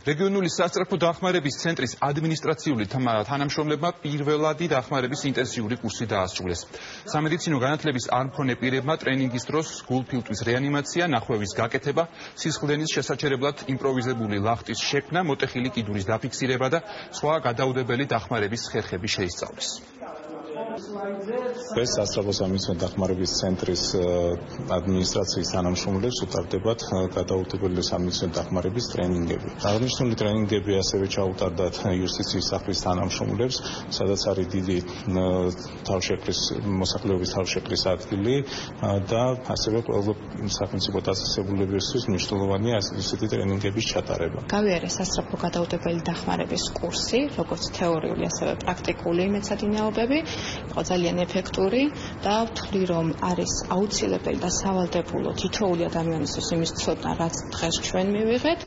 რეგიონული სასწრაფო დახმარების ცენტრის ადმინისტრაციული თანამშრომლებმა პირველადი დახმარების ინტენსიური კურსი დაასრულეს. სამედიცინო განათლების არ მქონე პირებმა ტრენინგის დროს გულფილტვის რეანიმაცია, ნახვევის გაკეთება, სისხლდენის შესაჩერებლად იმპროვიზებული ლახტის შექმნა, მოტეხილი კიდურის დაფიქსირება და სხვა გადაუდებელი დახმარების ხერხები შეისწავლეს. ეს სასწრაფო სამედიცინო დახმარების ცენტრის ადმინისტრაციის თანამშრომლებს უტარდებათ გადაუდებელი სამედიცინო დახმარების ტრენინგები. აღნიშნული ტრენინგები ასევე ჩაუტარდათ იუსტიციის სახლის თანამშრომლებს, სადაც არის დიდი მოსახლეობის თავშეყრის ადგილი და ასევე ყველა სახელმწიფო დაწესებულებისთვის მნიშვნელოვანია ასეთი ტრენინგების ჩატარება. გავიარე სასწრაფო გადაუდებელი დახმარების კურსი, როგორც თეორიული, ასევე პრაქტიკული მეცადინეობები. იყო ძალიან ეფექტური და ვთვლი, რომ არის აუცილებელი და სავალდებულო თითოეული ადამიანისთვის იმის ცოდნა, რაც დღეს ჩვენ მივიღეთ.